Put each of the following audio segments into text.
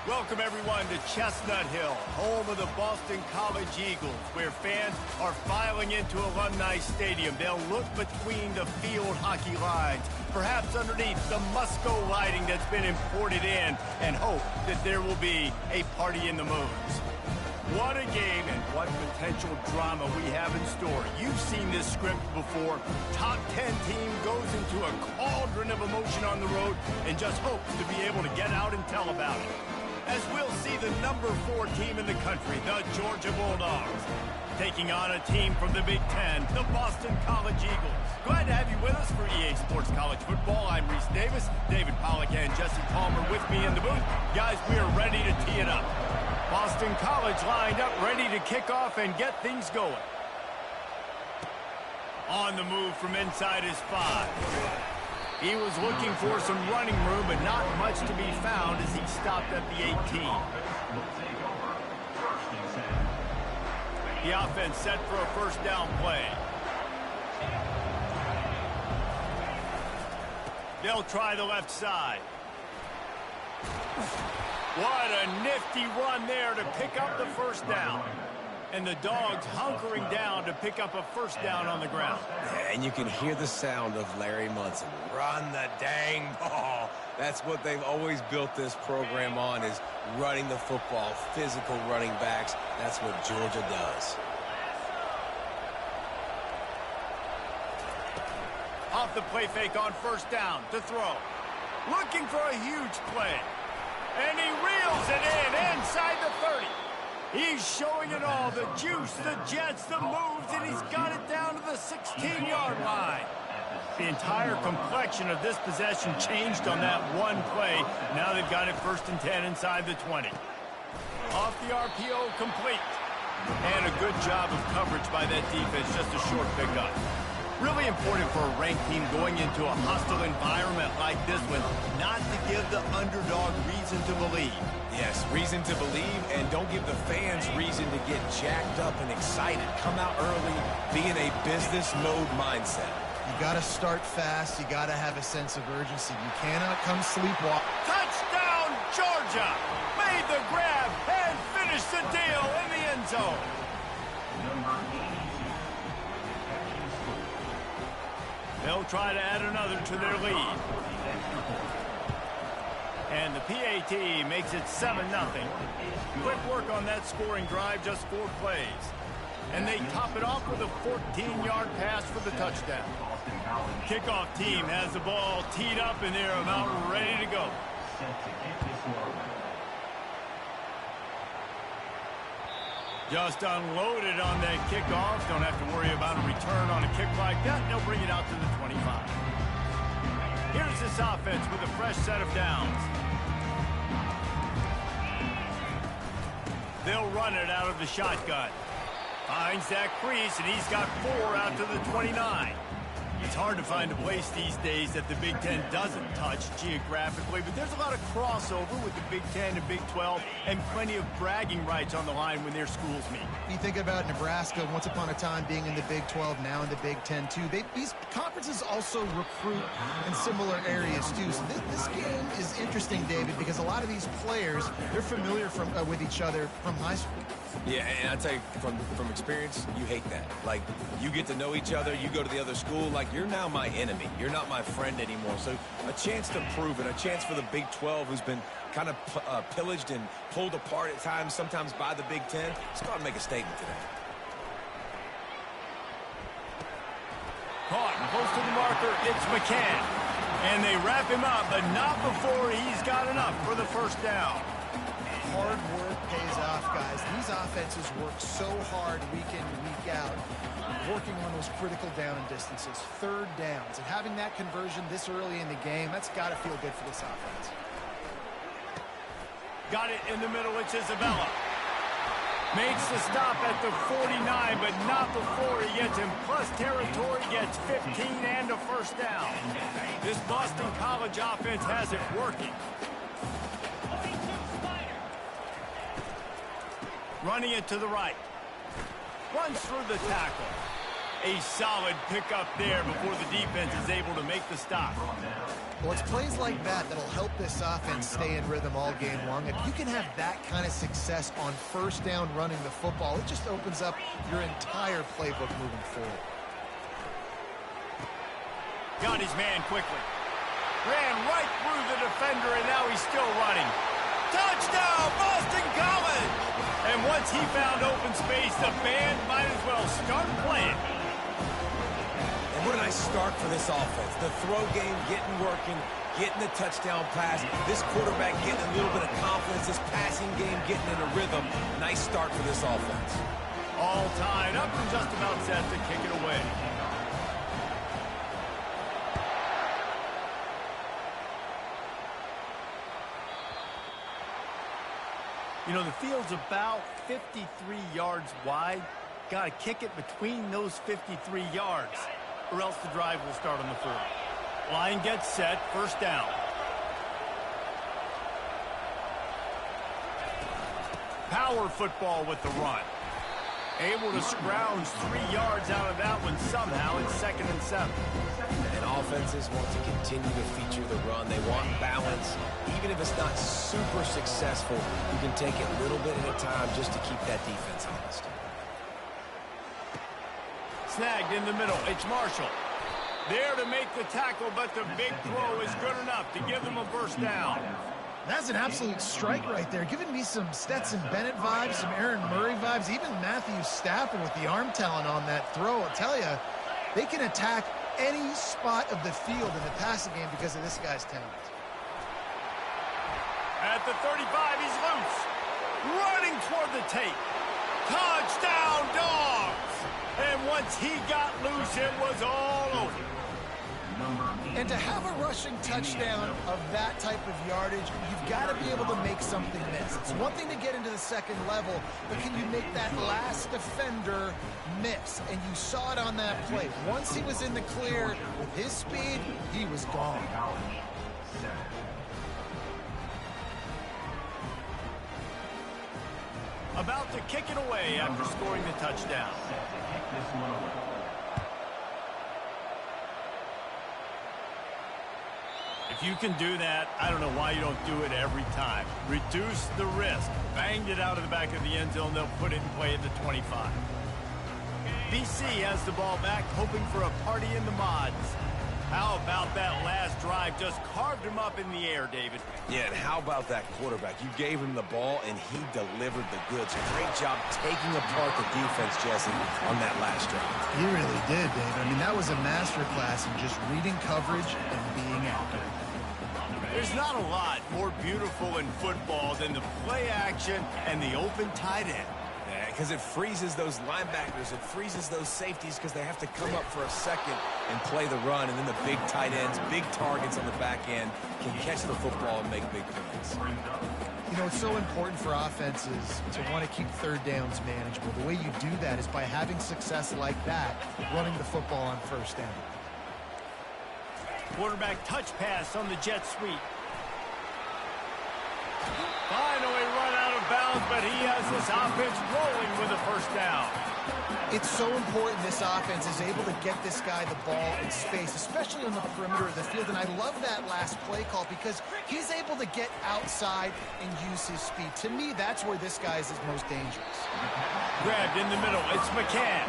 Welcome, everyone, to Chestnut Hill, home of the Boston College Eagles, where fans are filing into Alumni Stadium. They'll look between the field hockey lines, perhaps underneath the Musco lighting that's been imported in, and hope that there will be a party in the moons. What a game and what potential drama we have in store. You've seen this script before. Top 10 team goes into a cauldron of emotion on the road and just hopes to be able to get out and tell about it. As we'll see the number 4 team in the country, the Georgia Bulldogs, taking on a team from the Big Ten, the Boston College Eagles. Glad to have you with us for EA Sports College Football. I'm Reese Davis, David Pollack and Jesse Palmer with me in the booth. Guys, we are ready to tee it up. Boston College lined up, ready to kick off and get things going. On the move from inside his 5. He was looking for some running room, but not much to be found as he stopped at the 18. The offense set for a first down play. They'll try the left side. What a nifty run there to pick up the first down. And the Dogs hunkering down to pick up a first down on the ground. Yeah, and you can hear the sound of Larry Munson. Run the dang ball. That's what they've always built this program on, is running the football, physical running backs. That's what Georgia does. Off the play fake on first down to throw. Looking for a huge play. And he reels it in inside the 30. He's showing it all, the juice, the jets, the moves, and he's got it down to the 16-yard line. The entire complexion of this possession changed on that one play. Now they've got it first and 10 inside the 20. Off the RPO, complete. And a good job of coverage by that defense, just a short pickup. Really important for a ranked team going into a hostile environment like this one, not to give the underdog reason to believe. Yes, reason to believe, and don't give the fans reason to get jacked up and excited. Come out early, be in a business mode mindset. You got to start fast. You got to have a sense of urgency. You cannot come sleepwalk. Touchdown, Georgia! Made the grab and finished the deal in the end zone. They'll try to add another to their lead. And the PAT makes it 7-0. Quick work on that scoring drive, just 4 plays. And they top it off with a 14-yard pass for the touchdown. Kickoff team has the ball teed up, and they're about ready to go. Just unloaded on that kickoff. Don't have to worry about a return on a kick like that. They'll bring it out to the 25. Here's this offense with a fresh set of downs. They'll run it out of the shotgun. Finds that crease, and he's got 4 out to the 29. It's hard to find a place these days that the Big Ten doesn't touch geographically, but there's a lot of crossover with the Big Ten and Big 12 and plenty of bragging rights on the line when their schools meet. You think about Nebraska once upon a time being in the Big 12, now in the Big 10 too. These conferences also recruit in similar areas too. So this game is interesting, David, because a lot of these players, they're familiar with each other from high school. Yeah, and I tell you, from experience, you hate that. Like, you get to know each other, you go to the other school, like, you're now my enemy. You're not my friend anymore. So a chance to prove it, a chance for the Big 12, who's been kind of pillaged and pulled apart at times, sometimes by the Big 10. Let's go out and make a statement today. Caught close to the marker, it's McCann. And they wrap him up, but not before he's got enough for the first down. Hard work pays off, guys. These offenses work so hard week in and week out, working on those critical down and distances, third downs. And having that conversion this early in the game, that's got to feel good for this offense. Got it in the middle, it's Isabella. Makes the stop at the 49, but not before he gets in plus territory, gets 15 and a first down. This Boston College offense has it working. Running it to the right. Runs through the tackle. A solid pickup there before the defense is able to make the stop. Well, it's plays like that that'll help this offense stay in rhythm all game long. If you can have that kind of success on first down running the football, it just opens up your entire playbook moving forward. Got his man quickly. Ran right through the defender, and now he's still running. Touchdown, Boston College! And once he found open space, the band might as well start playing. And what a nice start for this offense. The throw game getting working, getting the touchdown pass. This quarterback getting a little bit of confidence. This passing game getting in a rhythm. Nice start for this offense. All tied up and just about set to kick it away. You know, the field's about 53 yards wide. Got to kick it between those 53 yards, or else the drive will start on the 40. Line gets set, first down. Power football with the run. Able to scrounge 3 yards out of that one somehow. It's 2nd and 7. And offenses want to continue to feature the run. They want balance. Even if it's not super successful, you can take it a little bit at a time just to keep that defense honest. Snagged in the middle. It's Marshall. There to make the tackle, but the big throw is good enough to give them a first down. That's an absolute strike right there, giving me some Stetson Bennett vibes, some Aaron Murray vibes, even Matthew Stafford with the arm talent on that throw. I'll tell you, they can attack any spot of the field in the passing game because of this guy's talent. At the 35, he's loose. Running toward the tape. Touchdown, Dogs! And once he got loose, it was all over. And to have a rushing touchdown of that type of yardage, you've got to be able to make something miss. It's one thing to get into the second level, but can you make that last defender miss? And you saw it on that play. Once he was in the clear with his speed, he was gone. About to kick it away after scoring the touchdown. If you can do that, I don't know why you don't do it every time. Reduce the risk. Banged it out of the back of the end zone. They'll put it in play at the 25. BC has the ball back, hoping for a party in the mods. How about that last drive? Just carved him up in the air, David. Yeah, and how about that quarterback? You gave him the ball, and he delivered the goods. Great job taking apart the defense, Jesse, on that last drive. He really did, David. I mean, that was a masterclass in just reading coverage and being accurate. There's not a lot more beautiful in football than the play action and the open tight end. Yeah, because it freezes those linebackers. It freezes those safeties because they have to come up for a second and play the run. And then the big tight ends, big targets on the back end can catch the football and make big plays. You know, it's so important for offenses to want to keep third downs manageable. The way you do that is by having success like that, running the football on first down. Quarterback touch pass on the jet sweep. Finally run out of bounds, but he has this offense rolling with a first down. It's so important this offense is able to get this guy the ball in space, especially on the perimeter of the field. And I love that last play call because he's able to get outside and use his speed. To me, that's where this guy is his most dangerous. Grabbed in the middle. It's McCann.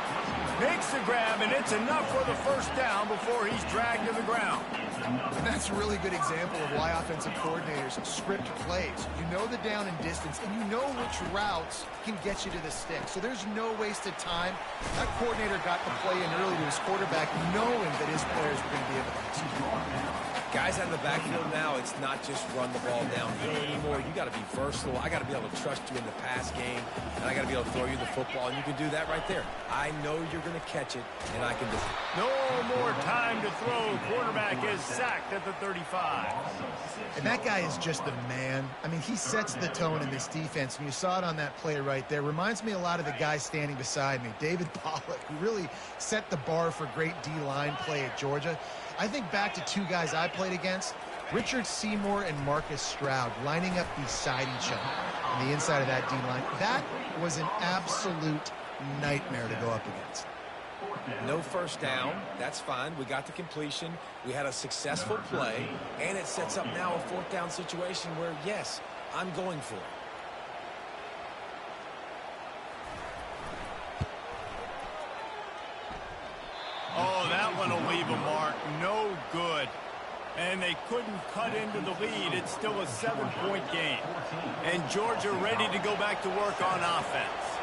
Makes the grab, and it's enough for the first down before he's dragged to the ground. And that's a really good example of why offensive coordinators script plays. You know the down and distance, and you know which routes can get you to the stick. So there's no wasted time. That coordinator got the play in early to his quarterback, knowing that his players were going to be able to execute. Guys out of the backfield now, it's not just run the ball downhill anymore. You got to be versatile. I got to be able to trust you in the pass game, and I got to be able to throw you the football, and you can do that right there. I know you're going to catch it, and I can do it. No more time to throw. Quarterback is sacked at the 35. And that guy is just a man. I mean, he sets the tone in this defense, and you saw it on that play right there. Reminds me a lot of the guy standing beside me, David Pollack, who really set the bar for great D-line play at Georgia. I think back to two guys I played against, Richard Seymour and Marcus Stroud, lining up beside each other on the inside of that D-line. That was an absolute nightmare to go up against. No first down. That's fine. We got the completion. We had a successful play. And it sets up now a fourth down situation where, yes, I'm going for it. Oh, that one will leave a mark. No good. And they couldn't cut into the lead. It's still a 7-point game. And Georgia ready to go back to work on offense.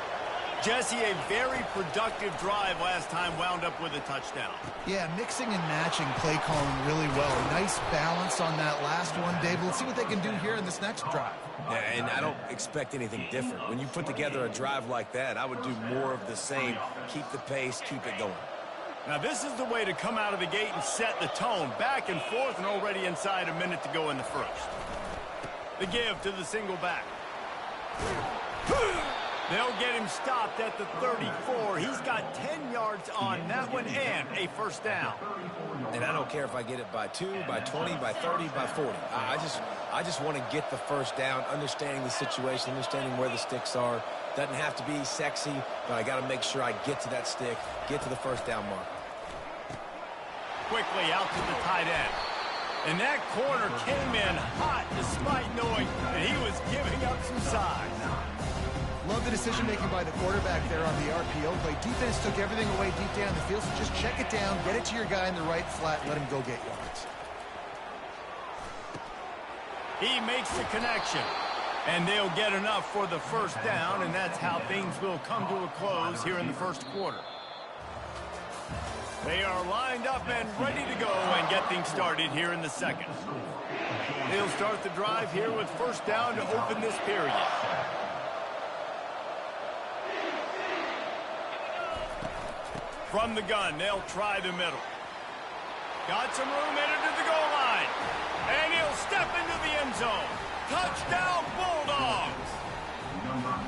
Jesse, a very productive drive last time wound up with a touchdown. Yeah, mixing and matching play calling really well. Nice balance on that last one, David. Let's see what they can do here in this next drive. Yeah, and I don't expect anything different. When you put together a drive like that, I would do more of the same. Keep the pace, keep it going. Now, this is the way to come out of the gate and set the tone. Back and forth and already inside a minute to go in the first. The give to the single back. They'll get him stopped at the 34. He's got 10 yards on that one and a first down. And I don't care if I get it by 2, by 20, by 30, by 40. I just want to get the first down, understanding the situation, understanding where the sticks are. Doesn't have to be sexy, but I got to make sure I get to that stick, get to the first down mark. Quickly out to the tight end. And that corner came in hot despite knowing that he was giving up some size. Love the decision-making by the quarterback there on the RPO play. Defense took everything away deep down the field, so just check it down, get it to your guy in the right flat, let him go get yards. He makes the connection. And they'll get enough for the first down, and that's how things will come to a close here in the first quarter. They are lined up and ready to go and get things started here in the second. They'll start the drive here with first down to open this period. From the gun, they'll try the middle. Got some room headed to the goal line. And he'll step into the end zone. Touchdown, Bulldogs!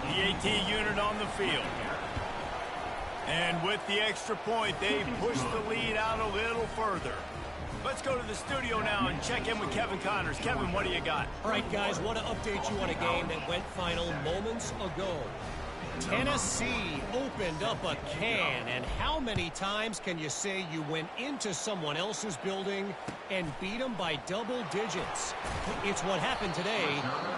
The AT unit on the field. And with the extra point, they've pushed the lead out a little further. Let's go to the studio now and check in with Kevin Connors. Kevin, what do you got? All right, guys, want to update you on a game that went final moments ago. Tennessee opened up a can, and how many times can you say you went into someone else's building and beat them by double digits? It's what happened today,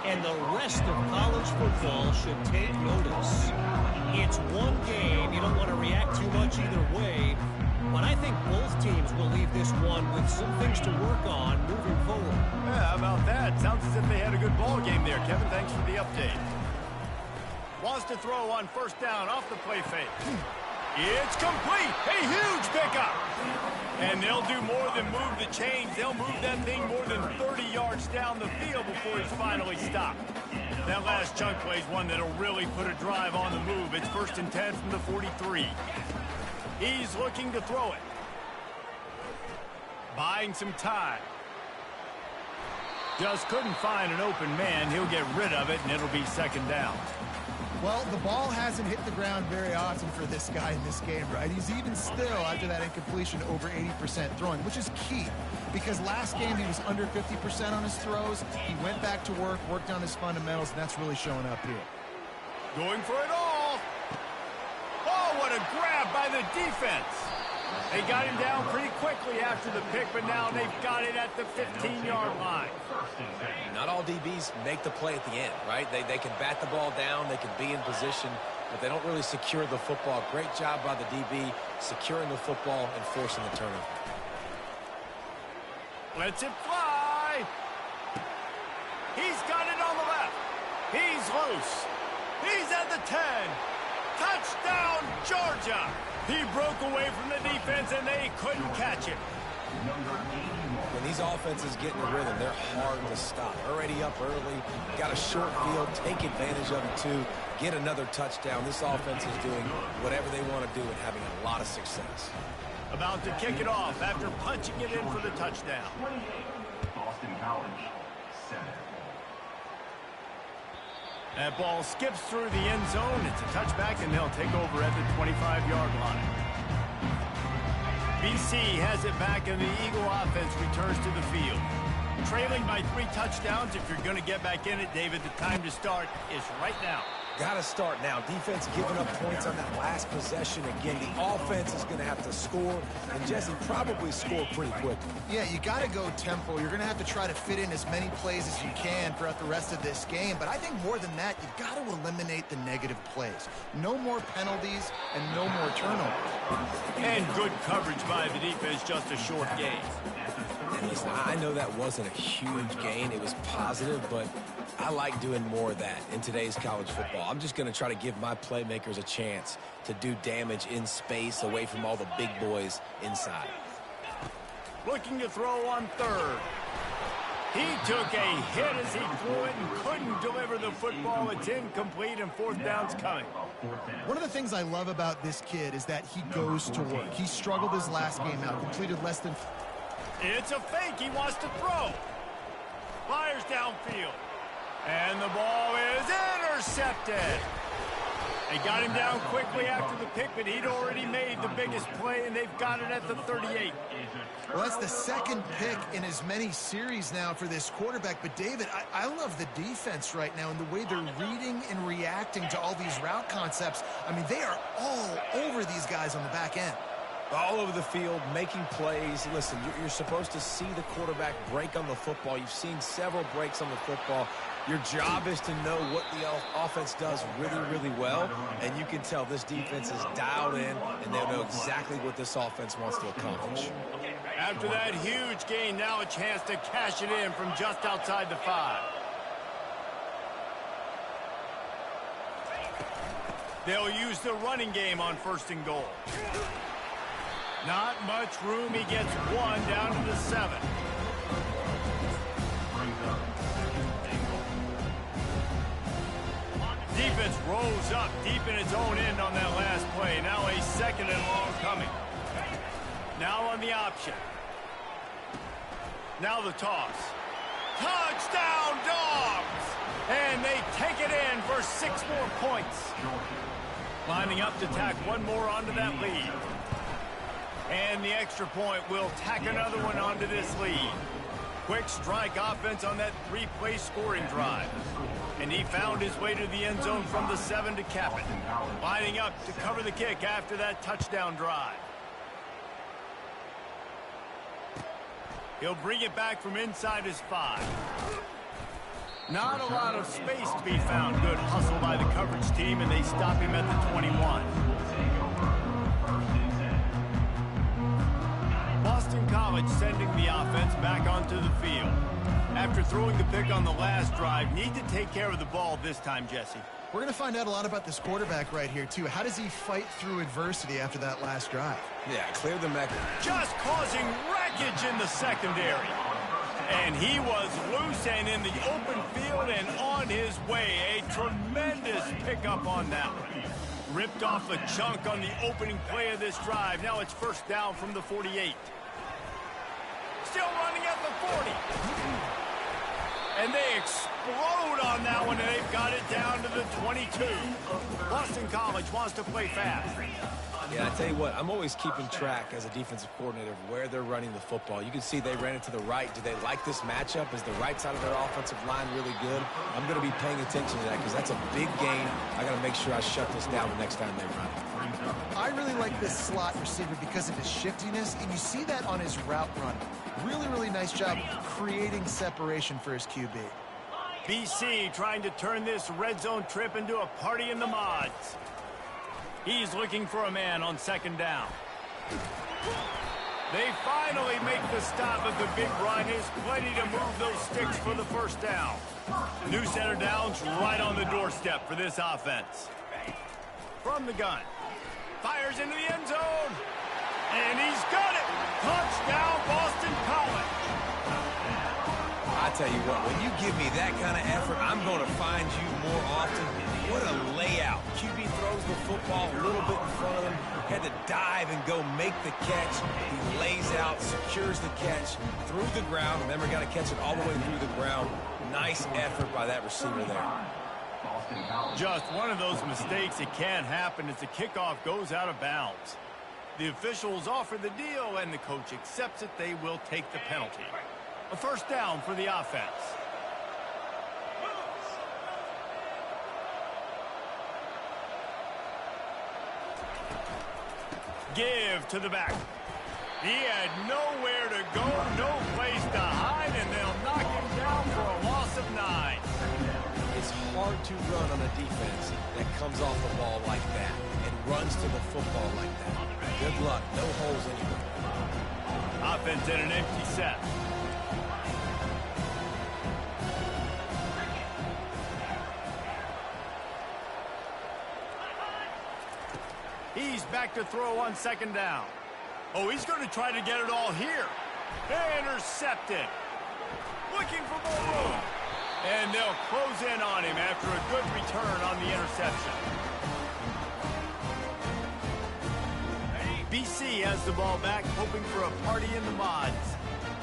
and the rest of college football should take notice. It's one game. You don't want to react too much either way, but I think both teams will leave this one with some things to work on moving forward. Yeah, how about that? Sounds as if they had a good ball game there. Kevin, thanks for the update. Wants to throw on first down off the play fake. It's complete. A huge pickup. And they'll do more than move the chains. They'll move that thing more than 30 yards down the field before he's finally stopped. That last chunk play is one that'll really put a drive on the move. It's 1st and 10 from the 43. He's looking to throw it. Buying some time. Just couldn't find an open man. He'll get rid of it, and it'll be second down. Well, the ball hasn't hit the ground very often for this guy in this game, right? He's even still, after that incompletion, over 80% throwing, which is key. Because last game, he was under 50% on his throws. He went back to work, worked on his fundamentals, and that's really showing up here. Going for it all. Oh, what a grab by the defense. They got him down pretty quickly after the pick, but now they've got it at the 15-yard line. Not all DBs make the play at the end, right? They can bat the ball down, they can be in position, but they don't really secure the football. Great job by the DB securing the football and forcing the turnover. Lets it fly. He's got it on the left. He's loose. He's at the 10. Touchdown, Georgia. He broke away from the defense, and they couldn't catch him. When these offenses get in the rhythm, they're hard to stop. Already up early, got a short field, take advantage of it too, get another touchdown. This offense is doing whatever they want to do and having a lot of success. About to kick it off after punching it in for the touchdown. Boston College, 7. That ball skips through the end zone. It's a touchback, and they'll take over at the 25-yard line. BC has it back, and the Eagle offense returns to the field. Trailing by 3 touchdowns. If you're going to get back in it, David, the time to start is right now. Got to start now. Defense giving up points on that last possession. Again, the offense is going to have to score, and Jesse probably score pretty quickly. Yeah, you got to go tempo. You're going to have to try to fit in as many plays as you can throughout the rest of this game. But I think more than that, you've got to eliminate the negative plays. No more penalties and no more turnovers. And good coverage by the defense, just a short gain. And listen, I know that wasn't a huge gain. It was positive, but I like doing more of that in today's college football. I'm just going to try to give my playmakers a chance to do damage in space away from all the big boys inside. Looking to throw on third. He took a hit as he threw it and couldn't deliver the football. It's incomplete and fourth down's coming. One of the things I love about this kid is that he goes to work. He struggled his last game out, completed less than... It's a fake. He wants to throw. Fires downfield. And the ball is intercepted. They got him down quickly after the pick, but he'd already made the biggest play, and they've got it at the 38. Well, that's the second pick in as many series now for this quarterback. But, David, I love the defense right now and the way they're reading and reacting to all these route concepts. I mean, they are all over these guys on the back end. All over the field, making plays. Listen, you're supposed to see the quarterback break on the football. You've seen several breaks on the football. Your job is to know what the offense does really, really well, and you can tell this defense is dialed in, and they'll know exactly what this offense wants to accomplish. After that huge gain, now a chance to cash it in from just outside the 5. They'll use the running game on first and goal. Not much room. He gets one down to the 7. Defense rolls up deep in its own end on that last play. Now a second and long coming. Now on the option. Now the toss. Touchdown, Dogs! And they take it in for 6 more points. Lining up to tack one more onto that lead. And the extra point will tack another one onto this lead. Quick strike offense on that 3-play scoring drive. And he found his way to the end zone from the 7 to cap it. Lining up to cover the kick after that touchdown drive. He'll bring it back from inside his 5. Not a lot of space to be found. Good hustle by the coverage team, and they stop him at the 21. Boston College sending the offense back onto the field. After throwing the pick on the last drive, need to take care of the ball this time, Jesse. We're going to find out a lot about this quarterback right here, too. How does he fight through adversity after that last drive? Yeah, clear the Mecca. Just causing wreckage in the secondary. And he was loose and in the open field and on his way. A tremendous pickup on that one. Ripped off a chunk on the opening play of this drive. Now it's first down from the 48. Still running at the 40. And they explode on that one, and they've got it down to the 22. Boston College wants to play fast. Yeah, I tell you what, I'm always keeping track as a defensive coordinator of where they're running the football. You can see they ran it to the right. Do they like this matchup? Is the right side of their offensive line really good? I'm going to be paying attention to that because that's a big gain. I got to make sure I shut this down the next time they run it. I really like this slot receiver because of his shiftiness, and you see that on his route run. Really, really nice job creating separation for his QB. BC trying to turn this red zone trip into a party in the mods. He's looking for a man on second down. They finally make the stop at the big run. Is plenty to move those sticks for the first down. New center downs right on the doorstep for this offense. From the gun. Fires into the end zone. And he's got it. Touchdown, Boston College. I tell you what, when you give me that kind of effort, I'm going to find you more often. What a layout. QB throws the football a little bit in front of him. Had to dive and go make the catch. He lays out, secures the catch through the ground. Remember, got to catch it all the way through the ground. Nice effort by that receiver there. Just one of those mistakes that can happen as the kickoff goes out of bounds. The officials offer the deal, and the coach accepts it. They will take the penalty. A first down for the offense. Give to the back. He had nowhere to go, no place to hide, and they'll knock him down for a loss of 9. It's hard to run on a defense that comes off the ball like that and runs to the football like that. Good luck. No holes anywhere. Offense in an empty set. He's back to throw on 2nd down. Oh, he's going to try to get it all here. Intercepted. Looking for more room. And they'll close in on him after a good return on the interception. BC has the ball back, hoping for a party in the mods.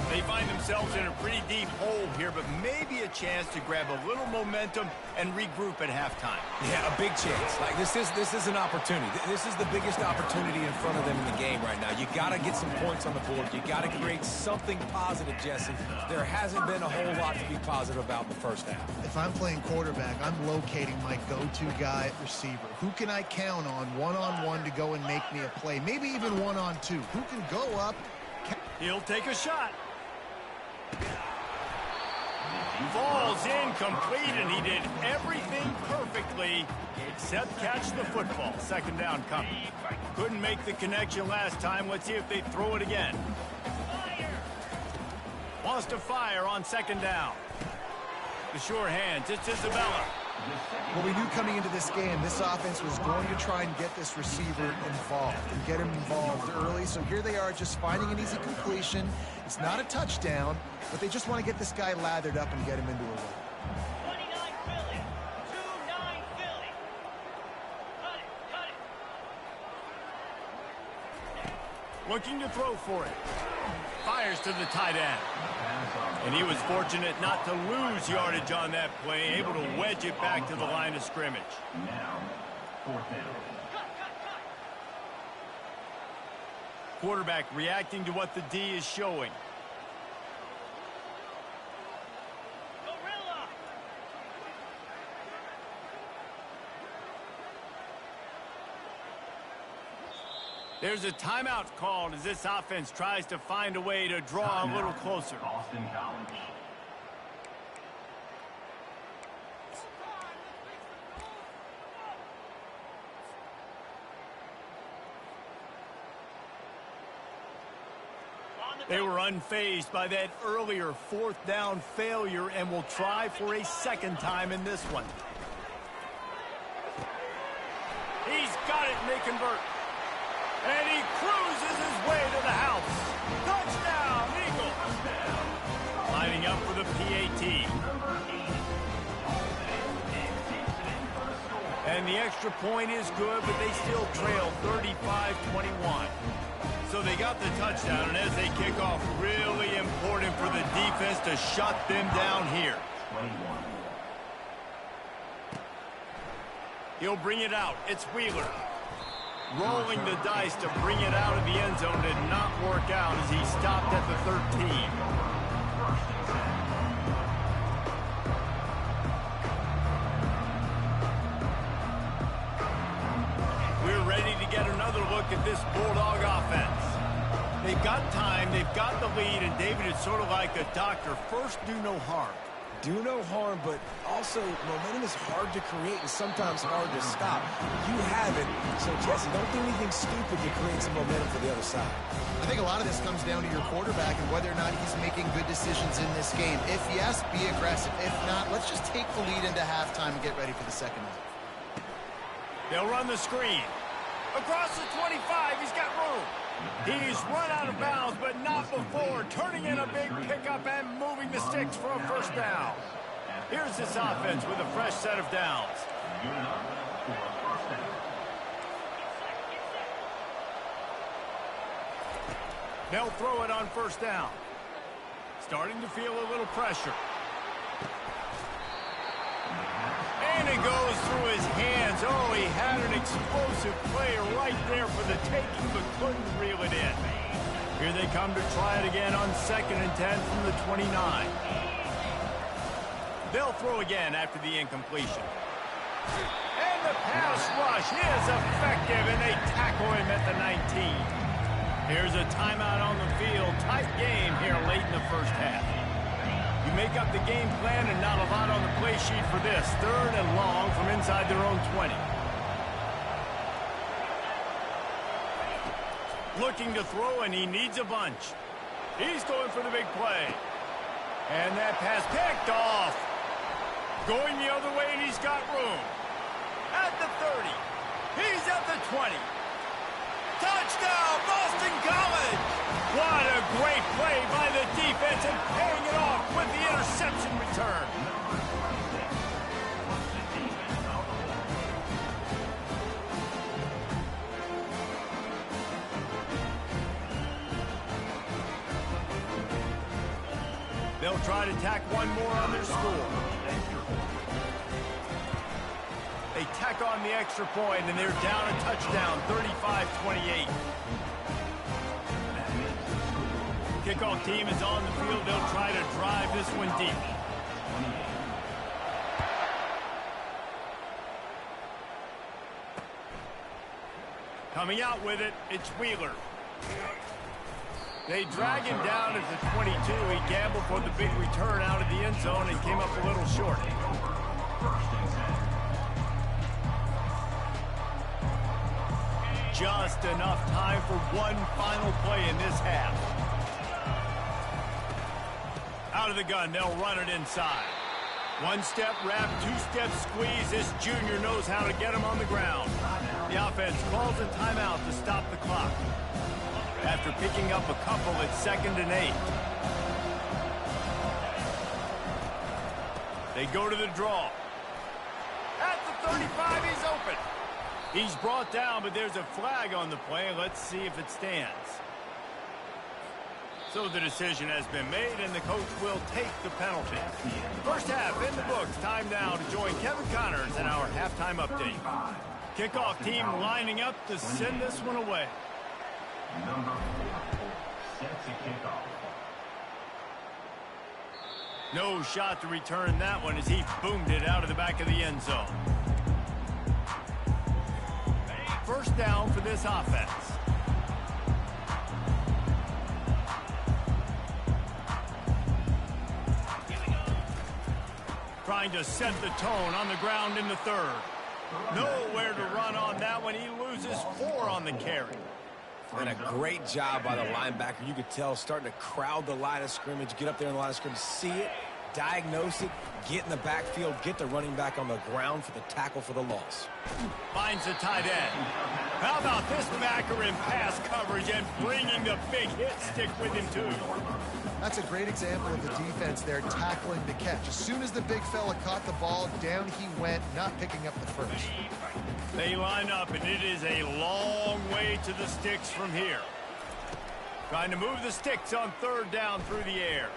They find themselves in a pretty deep hole here, but maybe a chance to grab a little momentum and regroup at halftime. Yeah, a big chance. Like this is an opportunity. This is the biggest opportunity in front of them in the game right now. You got to get some points on the board. You got to create something positive, Jesse. There hasn't been a whole lot to be positive about in the first half. If I'm playing quarterback, I'm locating my go-to guy at receiver. Who can I count on one-on-one to go and make me a play? Maybe even one-on-two. Who can go up? He'll take a shot. Falls incomplete, and he did everything perfectly except catch the football. 2nd down coming. Couldn't make the connection last time. Let's see if they throw it again. Wants to fire on 2nd down. The sure hands. It's Isabella. Well, we knew coming into this game, this offense was going to try and get this receiver involved and get him involved early. So here they are just finding an easy completion. It's not a touchdown, but they just want to get this guy lathered up and get him into a run. 29 Philly. 2-9 Philly. Cut it. Looking to throw for it. Fires to the tight end. And he was fortunate not to lose yardage on that play, able to wedge it back to the line of scrimmage. Now, 4th down. Quarterback reacting to what the D is showing. Gorilla. There's a timeout called as this offense tries to find a way to draw a little closer. Boston College. They were unfazed by that earlier 4th down failure and will try for a 2nd time in this one. He's got it, and they convert. And he cruises his way to the house. Touchdown, Eagles! Lining up for the PAT. And the extra point is good, but they still trail 35-21. So they got the touchdown, and as they kick off, really important for the defense to shut them down here. 21. He'll bring it out. It's Wheeler. Rolling the dice to bring it out of the end zone did not work out as he stopped at the 13. We're ready to get another look at this Bulldog offense. They've got time, they've got the lead, and David is sort of like a doctor. First, do no harm. Do no harm, but also momentum is hard to create and sometimes hard to stop. You have it, so Jesse, don't do anything stupid to create some momentum for the other side. I think a lot of this comes down to your quarterback and whether or not he's making good decisions in this game. If yes, be aggressive. If not, let's just take the lead into halftime and get ready for the 2nd half. They'll run the screen. Across the 25, he's got room. He's run out of bounds, but not before. Turning in a big pickup and moving the sticks for a 1st down. Here's this offense with a fresh set of downs. Good enough for a 1st down. They'll throw it on 1st down. Starting to feel a little pressure. And it goes through his hands. Oh, he had an explosive play right there for the taking, but couldn't reel it in. Here they come to try it again on 2nd and 10 from the 29. They'll throw again after the incompletion. And the pass rush is effective, and they tackle him at the 19. Here's a timeout on the field. Tight game here late in the first half. You make up the game plan and not a lot on the play sheet for this. 3rd and long from inside their own 20. Looking to throw, and he needs a bunch. He's going for the big play. And that pass picked off. Going the other way, and he's got room. At the 30. He's at the 20. Touchdown, Boston College! What a great play by the defense and paying it off with the interception return. They'll try to tack one more on their score. They tack on the extra point, and they're down a touchdown, 35-28. Kickoff team is on the field. They'll try to drive this one deep. Coming out with it, it's Wheeler. They drag him down at the 22. He gambled for the big return out of the end zone and came up a little short. Just enough time for one final play in this half. Out of the gun, they'll run it inside. One-step wrap, two-step squeeze. This junior knows how to get him on the ground. The offense calls a timeout to stop the clock. After picking up a couple, it's 2nd and 8. They go to the draw. At the 35, he's open. He's brought down, but there's a flag on the play. Let's see if it stands. So the decision has been made, and the coach will take the penalty. First half in the books. Time now to join Kevin Connors in our halftime update. Kickoff team lining up to send this one away. Number 4 sets a kickoff. No shot to return that one as he boomed it out of the back of the end zone. First down for this offense. Trying to set the tone on the ground in the 3rd. Nowhere to run on that one. He loses 4 on the carry. And a great job by the linebacker. You could tell starting to crowd the line of scrimmage, get up there in the line of scrimmage, see it, diagnose it, get in the backfield, get the running back on the ground for the tackle for the loss. Finds the tight end. How about this backer in pass coverage and bringing the big hit stick with him, too? That's a great example of the defense there tackling the catch. As soon as the big fella caught the ball, down he went, not picking up the first. They line up, and it is a long way to the sticks from here. Trying to move the sticks on 3rd down through the air.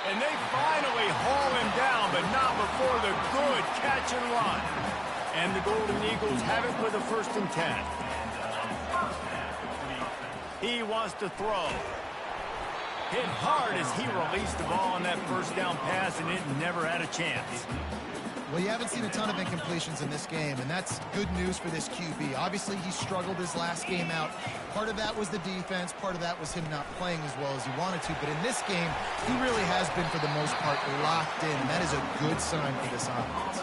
And they finally haul him down, but not before the good catch and run. And the Golden Eagles have it with a 1st and 10. He wants to throw. Hit hard as he released the ball on that 1st down pass, and it never had a chance. Well, you haven't seen a ton of incompletions in this game, and that's good news for this QB. Obviously, he struggled his last game out. Part of that was the defense. Part of that was him not playing as well as he wanted to. But in this game, he really has been, for the most part, locked in. That is a good sign for this offense.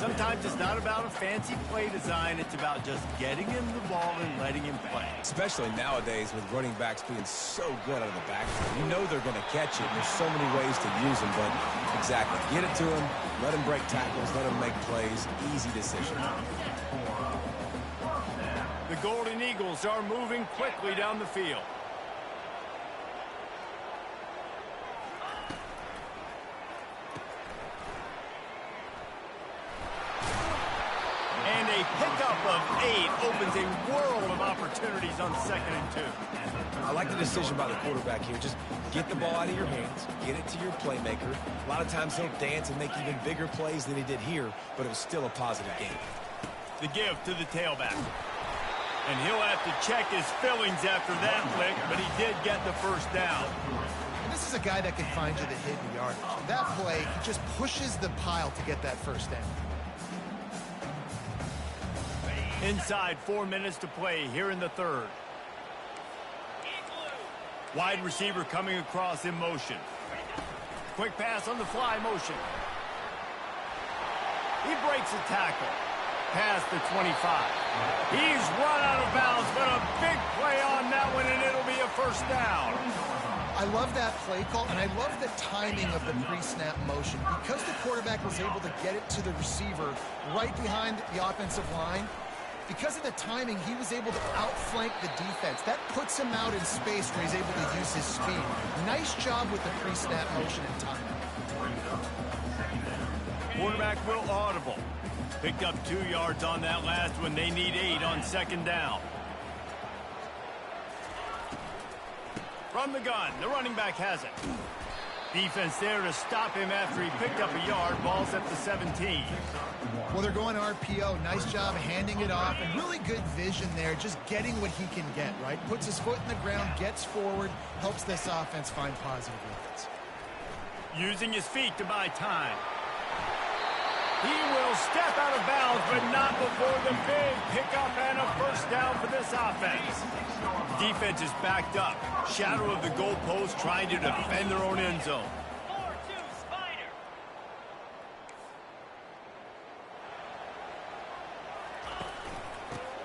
Sometimes it's not about a fancy play design. It's about just getting him the ball and letting him play. Especially nowadays with running backs being so good out of the backfield. You know they're going to catch it. There's so many ways to use them, but exactly. Get it to him, let him break tackles, let him make plays. Easy decision. The Golden Eagles are moving quickly down the field. And a pickup of 8 opens a world of opportunities on 2nd and 2. I like the decision by the quarterback here. Just get the ball out of your hands, get it to your playmaker. A lot of times he'll dance and make even bigger plays than he did here, but it was still a positive game. The give to the tailback. And he'll have to check his fillings after that flick, but he did get the 1st down. This is a guy that can find you the hidden yardage. That play, he just pushes the pile to get that first down. Inside 4 minutes to play here in the third. Wide receiver coming across in motion. Quick pass on the fly motion. He breaks a tackle. Past the 25. He's run out of bounds, but a big play on that one, and it'll be a first down. I love that play call, and I love the timing of the pre-snap motion. Because the quarterback was able to get it to the receiver right behind the offensive line, because of the timing, he was able to outflank the defense. That puts him out in space where he's able to use his speed. Nice job with the pre-snap motion and timing. Quarterback will audible. Picked up 2 yards on that last one. They need 8 on second down. From the gun, the running back has it. Defense there to stop him after he picked up a yard. Ball's at the 17. Well, they're going RPO. Nice job handing it off, and really good vision there, just getting what he can get, right? Puts his foot in the ground, gets forward, helps this offense find positive offense. Using his feet to buy time. He will step out of bounds, but not before the big pickup and a first down for this offense. Defense is backed up. Shadow of the goalpost trying to defend their own end zone. 4-2 Spider.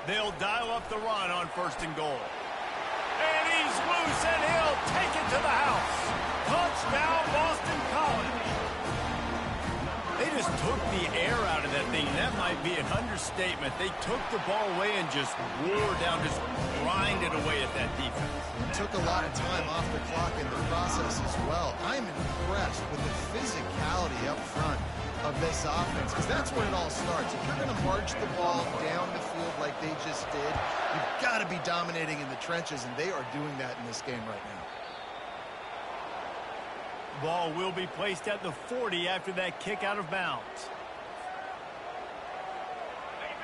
They'll dial up the run on first and goal. And he's loose, and he'll take it to the house. Touchdown, Boston College. They just took the air out of that thing. That might be an understatement. They took the ball away and just wore down, just grinded away at that defense. Took a lot of time off the clock in the process as well. I'm impressed with the physicality up front of this offense, because that's where it all starts. If you're going to march the ball down the field like they just did, you've got to be dominating in the trenches, and they are doing that in this game right now. Ball will be placed at the 40 after that kick out of bounds.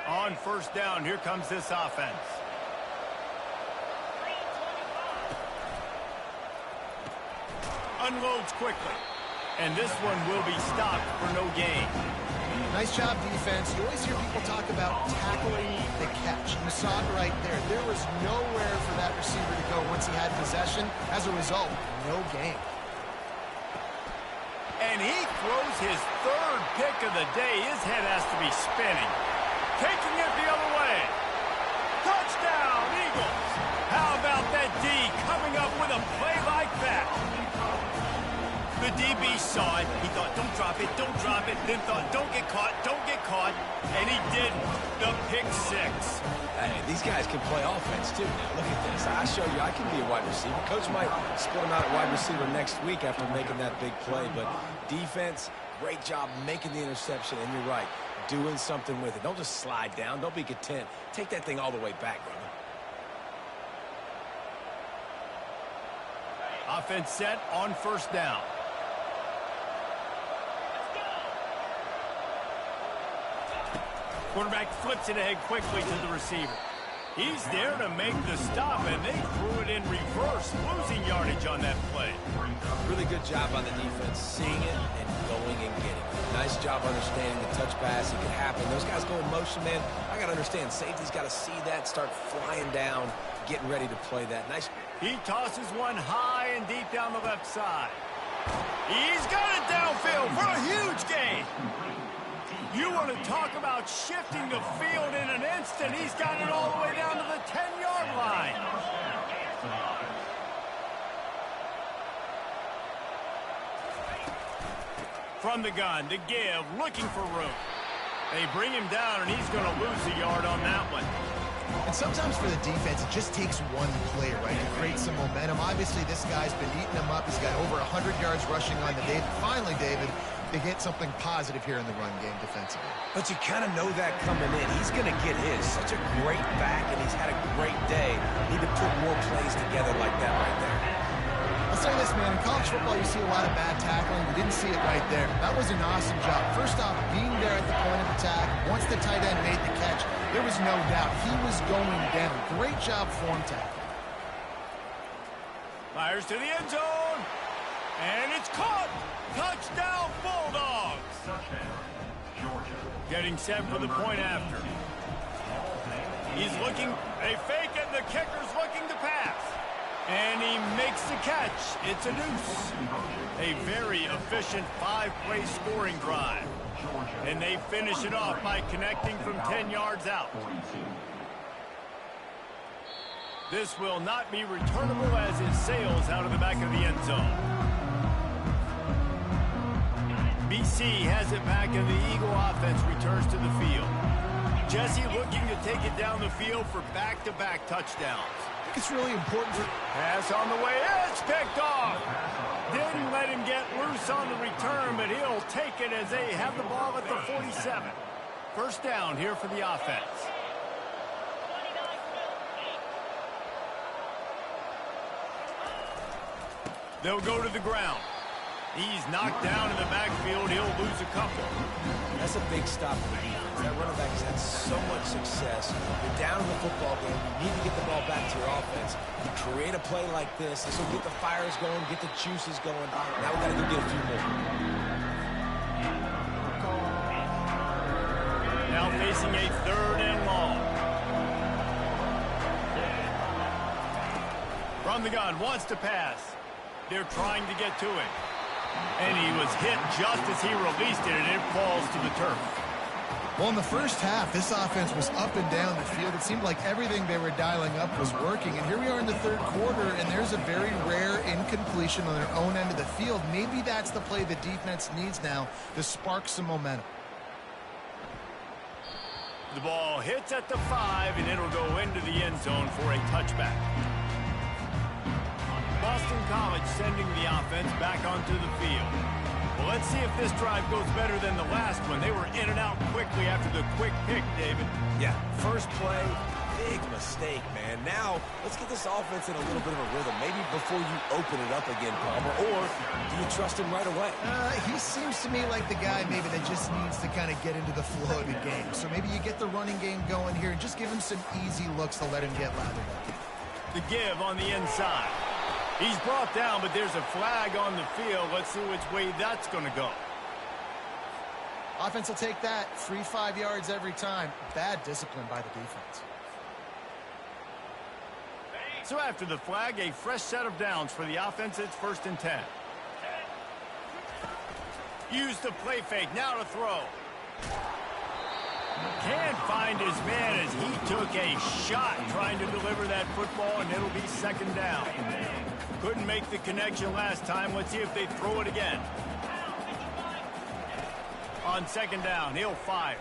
On first down, here comes this offense. Unloads quickly. And this one will be stopped for no gain. Nice job, defense. You always hear people talk about tackling the catch. You saw it right there. There was nowhere for that receiver to go once he had possession. As a result, no gain. And he throws his third pick of the day. His head has to be spinning. Taking it the other way. Touchdown, Eagles. How about that D coming up with a play like that? The DB saw it. He thought, don't drop it, don't drop it. Then thought, don't get caught, don't get caught. And he didn't. The pick six. Hey, these guys can play offense, too. Now, look at this. I show you I can be a wide receiver. Coach might split him out at wide receiver next week after making that big play. But defense, great job making the interception. And you're right, doing something with it. Don't just slide down. Don't be content. Take that thing all the way back, brother. Offense set on first down. Quarterback flips it ahead quickly to the receiver. He's there to make the stop, and they threw it in reverse, losing yardage on that play. Really good job on the defense, seeing it and going and getting it. Nice job understanding the touch pass. It could happen. Those guys go in motion, man. I got to understand, safety's got to see that, start flying down, getting ready to play that. Nice. He tosses one high and deep down the left side. He's got it downfield for a huge gain. You want to talk about shifting the field in an instant. He's got it all the way down to the 10-yard line. From the gun to give, looking for room. They bring him down, and he's going to lose a yard on that one. And sometimes for the defense, it just takes one play, right, to create some momentum. Obviously, this guy's been eating them up. He's got over 100 yards rushing on the day. Finally, David, they get something positive here in the run game defensively. But you kind of know that coming in. He's going to get his. Such a great back, and he's had a great day. Need to put more plays together like that right there. I'll say this, man. In college football, you see a lot of bad tackling. We didn't see it right there. That was an awesome job. First off, being there at the point of attack. Once the tight end made the catch, there was no doubt he was going down. Great job form tackling. Fires to the end zone. And it's caught! Touchdown, Bulldogs! Touchdown, Georgia. Getting set for the point after. He's looking, they fake it, and the kicker's looking to pass. And he makes the catch. It's a deuce. A very efficient 5-play scoring drive. And they finish it off by connecting from 10 yards out. This will not be returnable as it sails out of the back of the end zone. BC has it back and the Eagle offense returns to the field. Jesse looking to take it down the field for back-to-back touchdowns. I think it's really important for... Pass on the way, it's picked off. Didn't let him get loose on the return, but he'll take it as they have the ball at the 47. First down here for the offense. They'll go to the ground. He's knocked down in the backfield. He'll lose a couple. That's a big stop for the defense. That running back has had so much success. You're down in the football game. You need to get the ball back to your offense. You create a play like this. This will get the fires going, get the juices going. Now we got to go get a few more. Now facing a 3rd and long. From the gun, wants to pass. They're trying to get to it. And he was hit just as he released it, and it falls to the turf. Well, in the first half, this offense was up and down the field. It seemed like everything they were dialing up was working. And here we are in the 3rd quarter, and there's a very rare incompletion on their own end of the field. Maybe that's the play the defense needs now to spark some momentum. The ball hits at the 5, and it'll go into the end zone for a touchback. Boston College sending the offense back onto the field. Well, let's see if this drive goes better than the last one. They were in and out quickly after the quick pick, David. Yeah, first play, big mistake, man. Now, let's get this offense in a little bit of a rhythm. Maybe before you open it up again, Palmer, or do you trust him right away? He seems to me like the guy maybe that just needs to kind of get into the flow of the game. So maybe you get the running game going here and just give him some easy looks to let him get lathered up. The give on the inside. He's brought down, but there's a flag on the field. Let's see which way that's going to go. Offense will take that. 3-5 yards every time. Bad discipline by the defense. So after the flag, a fresh set of downs for the offense. It's 1st and 10. Use the play fake. Now to throw. Can't find his man as he took a shot trying to deliver that football, and it'll be 2nd down. Couldn't make the connection last time. Let's see if they throw it again. On 2nd down, he'll fire.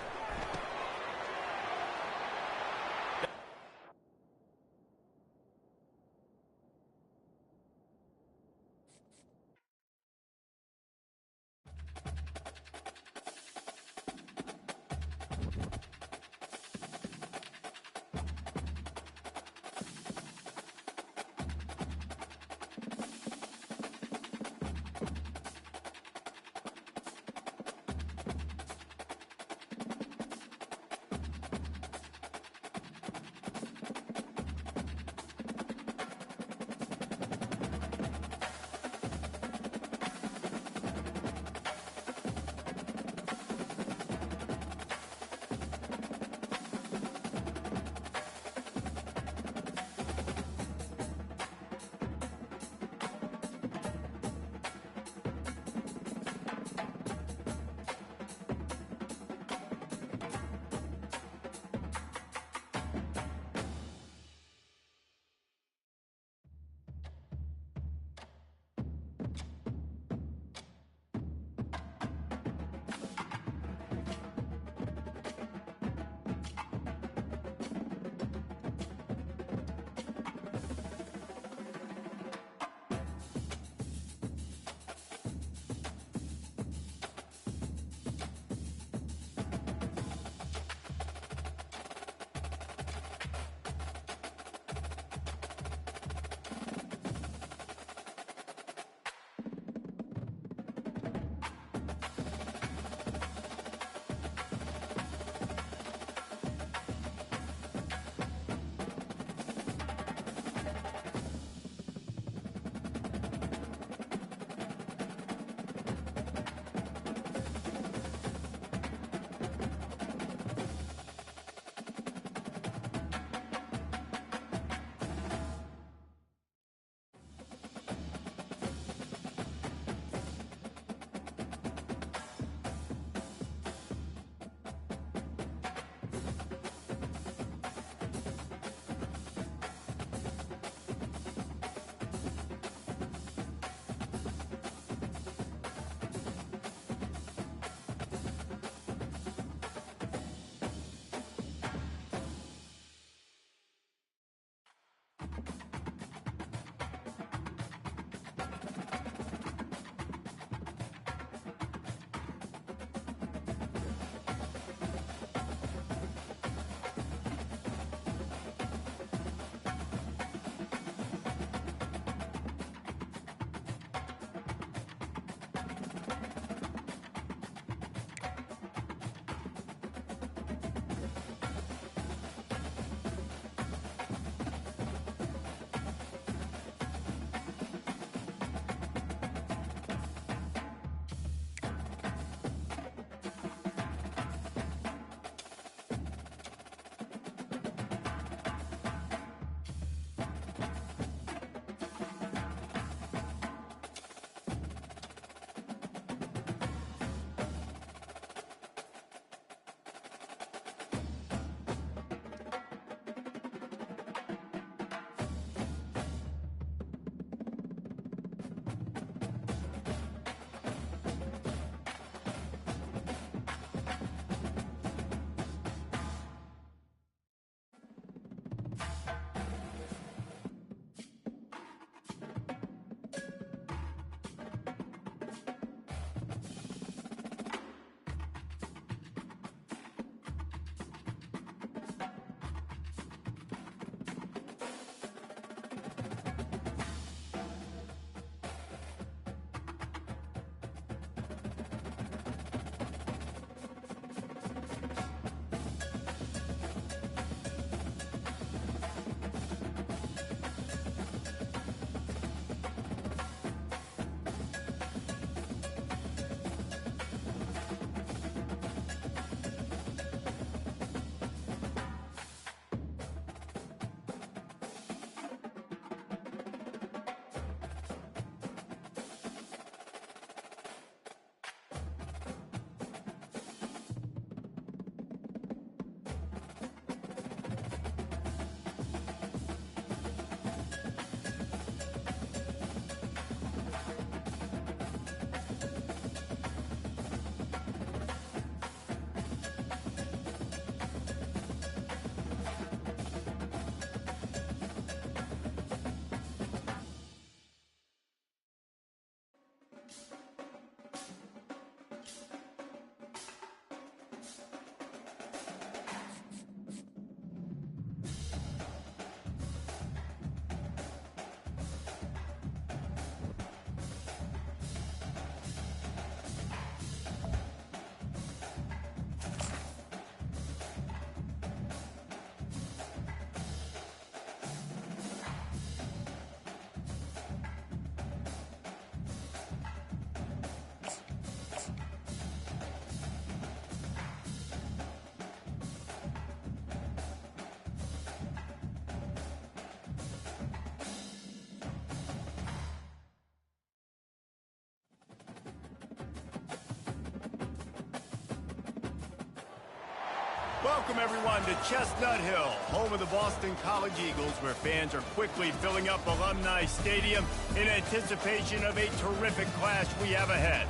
Welcome, everyone, to Chestnut Hill, home of the Boston College Eagles, where fans are quickly filling up Alumni Stadium in anticipation of a terrific clash we have ahead.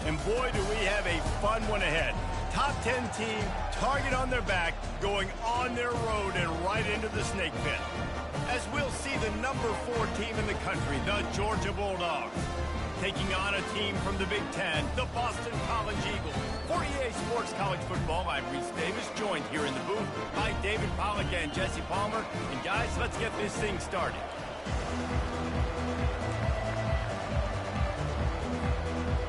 And boy, do we have a fun one ahead. Top 10 team, target on their back, going on their road and right into the snake pit. As we'll see the number 4 team in the country, the Georgia Bulldogs, taking on a team from the Big Ten, the Boston College Eagles. For EA Sports College Football, I'm Reese Davis, joined here in the booth by David Pollack and Jesse Palmer. And guys, let's get this thing started.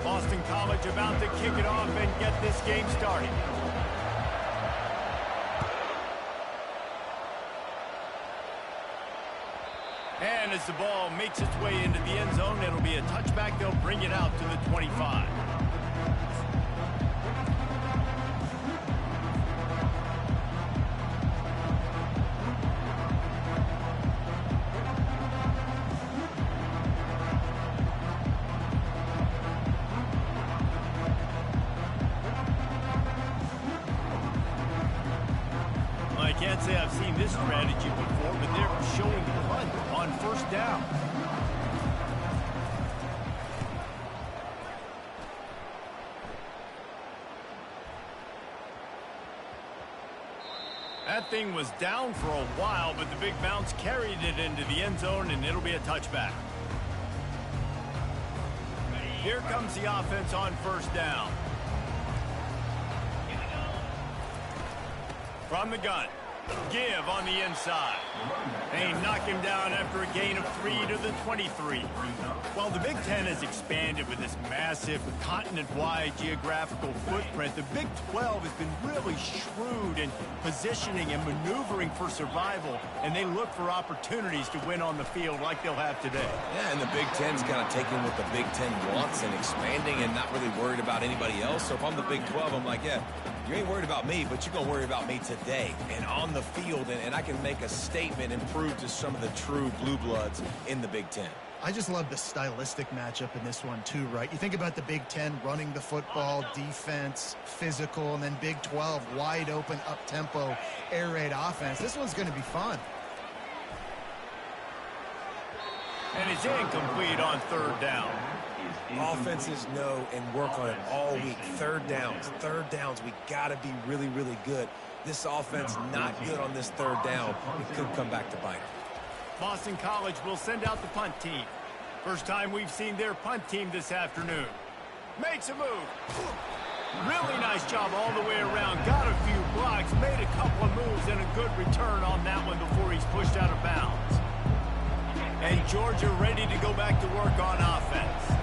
Boston College about to kick it off and get this game started. And as the ball makes its way into the end zone, it'll be a touchback. They'll bring it out to the 25. I can't say I've seen this strategy before, but they're showing punt on first down. That thing was down for a while, but the big bounce carried it into the end zone, and it'll be a touchback. Here comes the offense on first down. From the gun, give on the inside. They knock him down after a gain of 3 to the 23. While the Big Ten has expanded with this massive continent-wide geographical footprint, the Big 12 has been really shrewd in positioning and maneuvering for survival, and they look for opportunities to win on the field like they'll have today. Yeah, and the Big Ten's kind of taking what the Big Ten wants and expanding and not really worried about anybody else. So if I'm the Big 12, I'm like, yeah, you ain't worried about me, but you're going to worry about me today and on the field, and I can make a statement and prove to some of the true blue bloods in the Big Ten. I just love the stylistic matchup in this one too, right? You think about the Big Ten running the football, defense, physical, and then Big 12 wide open, up-tempo, air raid offense. This one's going to be fun. And it's incomplete on third down. Offenses know and work on it all week. Third downs, we got to be really, really good. This offense not good on this third down. It could come back to bite them. Boston College will send out the punt team. First time we've seen their punt team this afternoon. Makes a move. Really nice job all the way around. Got a few blocks, made a couple of moves, and a good return on that one before he's pushed out of bounds. And Georgia ready to go back to work on offense.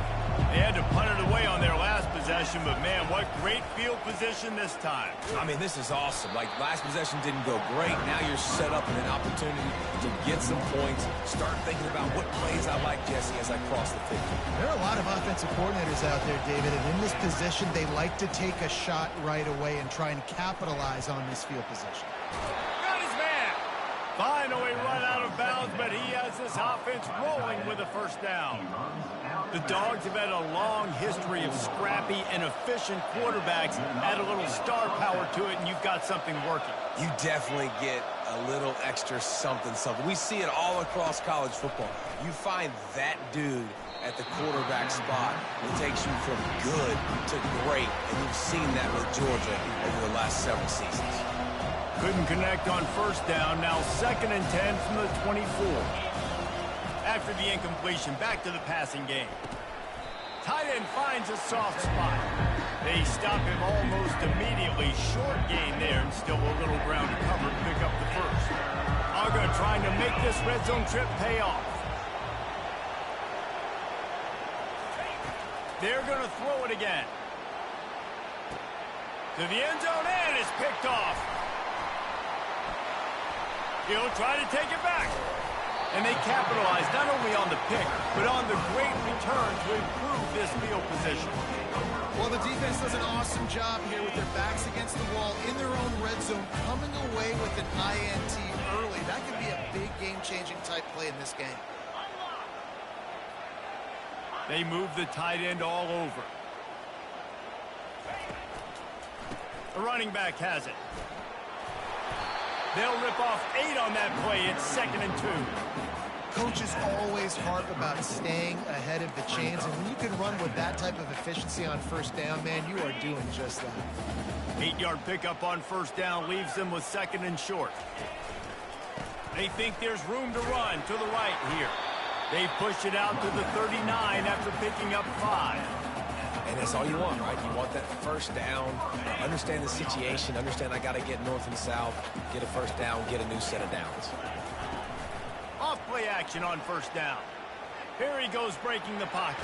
They had to punt it away on their last possession, but man, what great field position this time. I mean, this is awesome. Like, last possession didn't go great. Now you're set up in an opportunity to get some points. Start thinking about what plays I like, Jesse, as I cross the 50. There are a lot of offensive coordinators out there, David, and in this position, they like to take a shot right away and try and capitalize on this field position. Got his man. Finally run out of bounds, but he has this offense rolling with a first down. The Dogs have had a long history of scrappy and efficient quarterbacks. Add a little star power to it, and you've got something working. You definitely get a little extra something. We see it all across college football. You find that dude at the quarterback spot who takes you from good to great, and you've seen that with Georgia over the last several seasons. Couldn't connect on first down. Now 2nd and 10 from the 24. After the incompletion, back to the passing game. Tight end finds a soft spot. They stop him almost immediately. Short gain there, and still a little ground to cover to pick up the first. Uga trying to make this red zone trip pay off. They're going to throw it again. To the end zone, and it's picked off. He'll try to take it back. And they capitalize not only on the pick, but on the great return to improve this field position. Well, the defense does an awesome job here with their backs against the wall in their own red zone, coming away with an INT early. That could be a big game-changing type play in this game. They move the tight end all over. The running back has it. They'll rip off 8 on that play. It's 2nd and 2. Coaches always harp about staying ahead of the chains, and when you can run with that type of efficiency on first down, man, you are doing just that. 8-yard pickup on first down leaves them with 2nd and short. They think there's room to run to the right here. They push it out to the 39 after picking up 5. And that's all you want, right? You want that first down, understand the situation, understand I got to get north and south, get a first down, get a new set of downs. Off play action on first down. Here he goes breaking the pocket.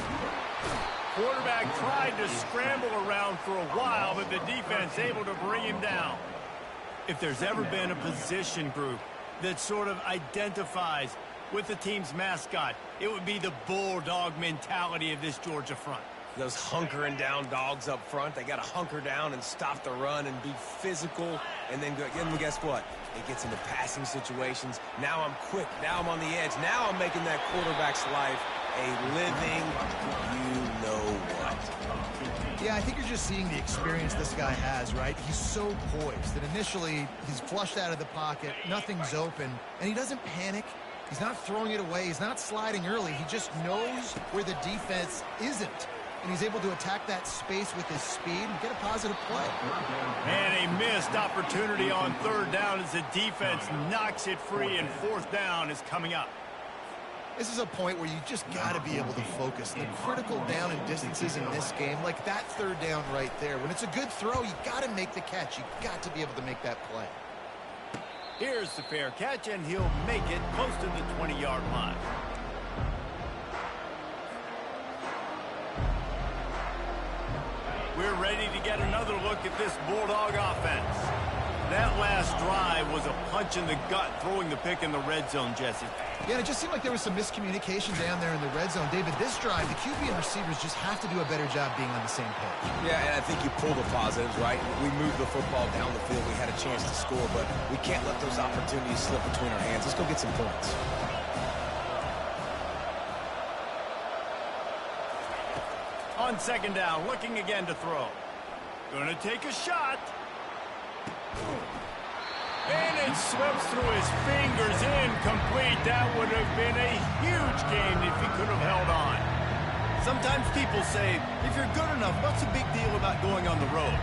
Quarterback tried to scramble around for a while, but the defense able to bring him down. If there's ever been a position group that sort of identifies with the team's mascot, it would be the bulldog mentality of this Georgia front. Those hunkering down dogs up front, they got to hunker down and stop the run and be physical. And then guess what? It gets into passing situations. Now I'm quick. Now I'm on the edge. Now I'm making that quarterback's life a living you-know-what. Yeah, I think you're just seeing the experience this guy has, right? He's so poised that initially he's flushed out of the pocket, nothing's open, and he doesn't panic. He's not throwing it away. He's not sliding early. He just knows where the defense isn't. And he's able to attack that space with his speed and get a positive play. And a missed opportunity on third down as the defense knocks it free, and fourth down is coming up. This is a point where you just got to be able to focus. The critical down and distances in this game, like that third down right there. When it's a good throw, you got to make the catch. You got to be able to make that play. Here's the fair catch, and he'll make it close to the 20-yard line. We're ready to get another look at this Bulldog offense. That last drive was a punch in the gut, throwing the pick in the red zone, Jesse. Yeah, it just seemed like there was some miscommunication down there in the red zone. David, this drive, the QB and receivers just have to do a better job being on the same page. Yeah, and I think you pull the positives, right? We moved the football down the field. We had a chance to score, but we can't let those opportunities slip between our hands. Let's go get some points. On second down, looking again to throw. Gonna take a shot. And it slips through his fingers, incomplete. That would have been a huge game if he could have held on. Sometimes people say, if you're good enough, what's the big deal about going on the road?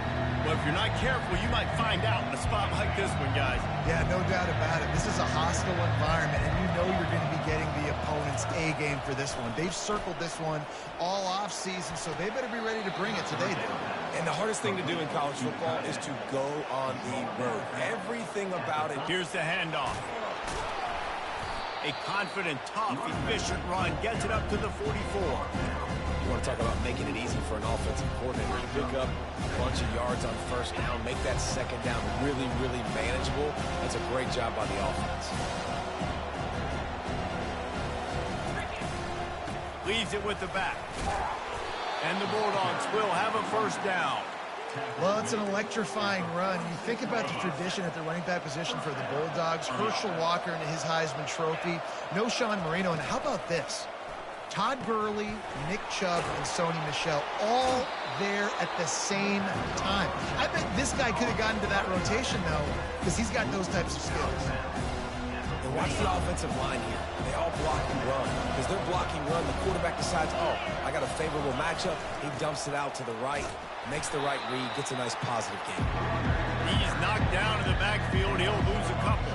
Well, if you're not careful, you might find out in a spot like this one, guys. Yeah, no doubt about it. This is a hostile environment, and you know you're going to be getting the opponent's A game for this one. They've circled this one all offseason, so they better be ready to bring it today, dude. And the hardest thing to do in college football is to go on the road. Everything about it. Here's the handoff. A confident, tough, efficient run gets it up to the 44. You want to talk about making it easy for an offensive coordinator to pick up a bunch of yards on first down, make that second down really, really manageable. That's a great job by the offense. Leaves it with the back. And the Bulldogs will have a first down. Well, it's an electrifying run. You think about the tradition at the running back position for the Bulldogs. Herschel Walker and his Heisman Trophy. No Sean Marino. And how about this? Todd Gurley, Nick Chubb, and Sony Michel all there at the same time. I bet this guy could have gotten to that rotation, though, because he's got those types of skills. And watch the offensive line here. They all block and run. Because they're blocking run, the quarterback decides, oh, I got a favorable matchup. He dumps it out to the right, makes the right read, gets a nice positive game. He's knocked down in the backfield. He'll lose a couple.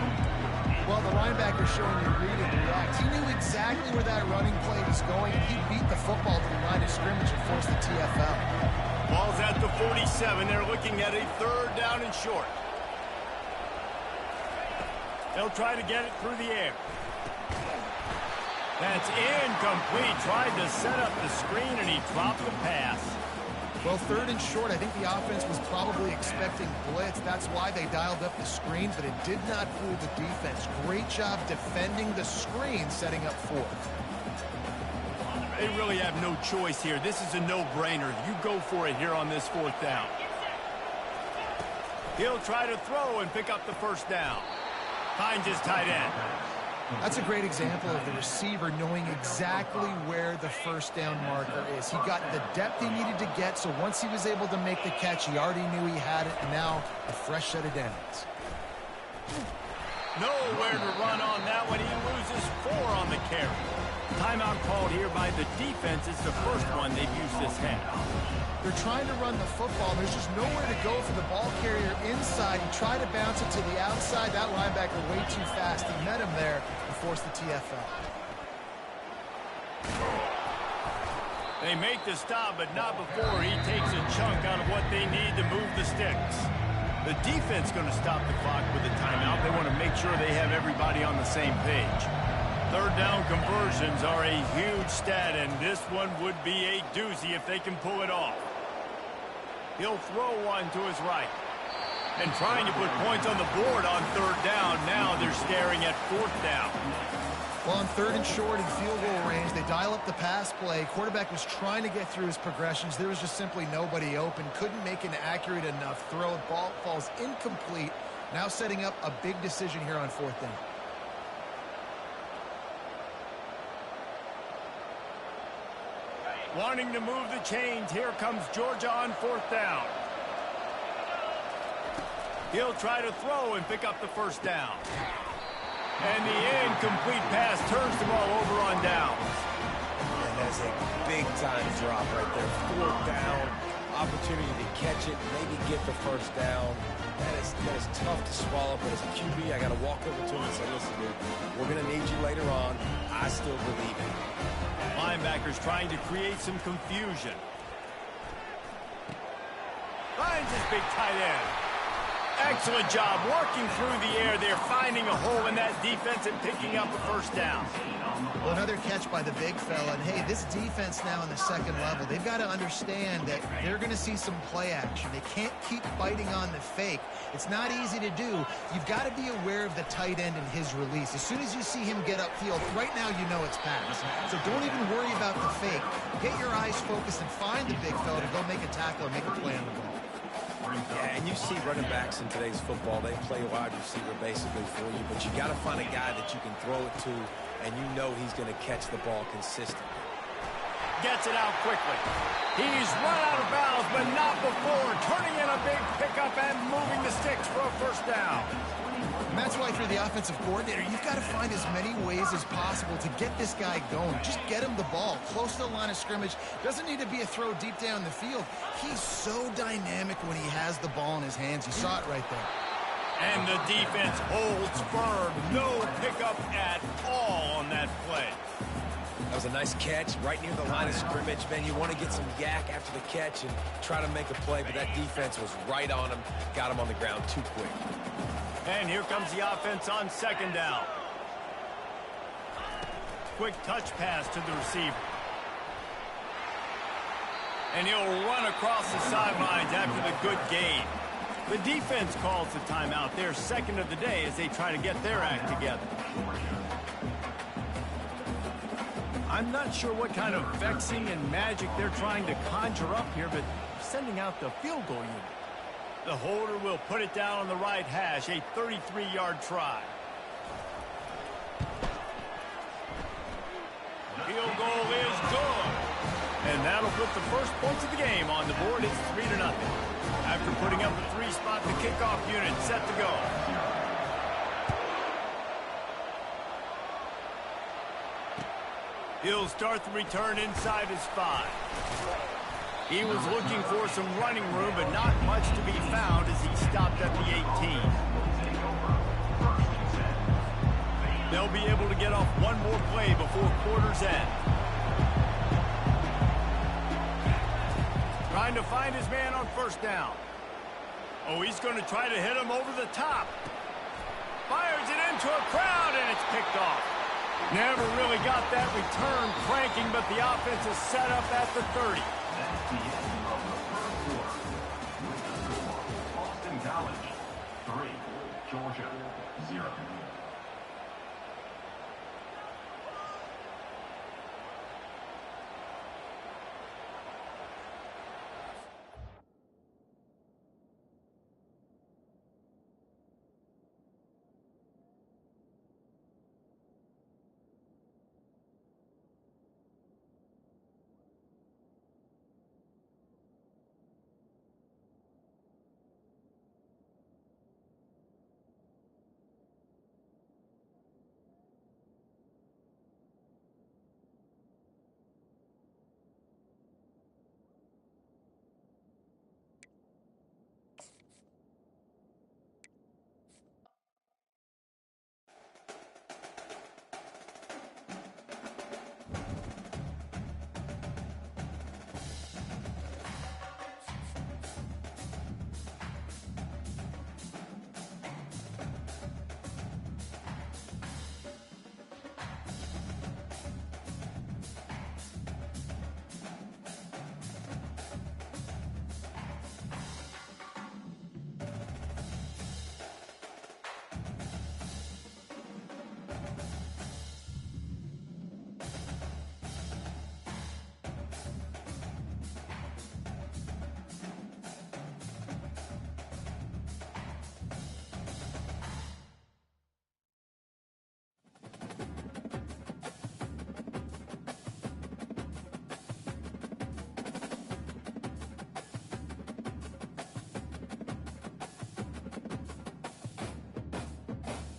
Well, the linebacker showing you read and react. He knew exactly where that running play was going, and he beat the football to the line of scrimmage and forced the TFL. Ball's at the 47. They're looking at a third down and short. They'll try to get it through the air. That's incomplete. Tried to set up the screen, and he dropped the pass. Well, third and short, I think the offense was probably expecting blitz. That's why they dialed up the screen, but it did not fool the defense. Great job defending the screen, setting up fourth. They really have no choice here. This is a no-brainer. You go for it here on this fourth down. He'll try to throw and pick up the first down. Finds his tight end. That's a great example of the receiver knowing exactly where the first down marker is. He got the depth he needed to get, so once he was able to make the catch, he already knew he had it, and now a fresh set of downs. Nowhere to run on that one. He loses 4 on the carry. Timeout called here by the defense. It's the first one they've used this half. They're trying to run the football. There's just nowhere to go for the ball carrier inside. He tried to bounce it to the outside. That linebacker way too fast. He met him there and forced the TFL. They make the stop, but not before he takes a chunk out of what they need to move the sticks. The defense going to stop the clock with a timeout. They want to make sure they have everybody on the same page. Third down conversions are a huge stat, and this one would be a doozy if they can pull it off. He'll throw one to his right. And trying to put points on the board on third down. Now they're staring at fourth down. Well, on third and short in field goal range, they dial up the pass play. Quarterback was trying to get through his progressions. There was just simply nobody open. Couldn't make an accurate enough throw. Ball falls incomplete. Now setting up a big decision here on fourth down. Wanting to move the chains. Here comes Georgia on fourth down. He'll try to throw and pick up the first down. And the incomplete pass turns the ball over on downs. And that's a big-time drop right there. Fourth down, opportunity to catch it, maybe get the first down. That is tough to swallow, but as a QB, I got to walk over to him and say, listen, dude, we're going to need you later on. I still believe in it. Linebackers trying to create some confusion. Finds his big tight end. Excellent job working through the air there, finding a hole in that defense and picking up a first down. Well, another catch by the big fella. And, hey, this defense now in the second level, they've got to understand that they're going to see some play action. They can't keep biting on the fake. It's not easy to do. You've got to be aware of the tight end and his release. As soon as you see him get upfield, right now you know it's pass. So don't even worry about the fake. Get your eyes focused and find the big fella to go make a tackle or make a play on the ball. Yeah, and you see running backs in today's football, they play wide receiver basically for you, but you got to find a guy that you can throw it to, and you know he's going to catch the ball consistently. Gets it out quickly. He's run out of bounds, but not before turning in a big pickup and moving the sticks for a first down. And that's why, through the offensive coordinator, you've got to find as many ways as possible to get this guy going. Just get him the ball close to the line of scrimmage. Doesn't need to be a throw deep down the field. He's so dynamic when he has the ball in his hands. You saw it right there. And the defense holds firm. No pickup at all on that play. That was a nice catch right near the line of scrimmage. Man, you want to get some yak after the catch and try to make a play, but that defense was right on him. Got him on the ground too quick. And here comes the offense on second down. Quick touch pass to the receiver. And he'll run across the sidelines after the good gain. The defense calls the timeout. Their second of the day as they try to get their act together. I'm not sure what kind of vexing and magic they're trying to conjure up here, but sending out the field goal unit. The holder will put it down on the right hash, a 33-yard try. Field goal is good. And that'll put the first points of the game on the board. It's 3-0. After putting up a 3-spot, the kickoff unit set to go. He'll start the return inside his 5. He was looking for some running room, but not much to be found as he stopped at the 18. They'll be able to get off one more play before quarter's end. Trying to find his man on first down. Oh, he's going to try to hit him over the top. Fires it into a crowd, and it's picked off. Never really got that return cranking, but the offense is set up at the 30. That's the end of the first quarter. With the score, Boston College 3, Georgia 0.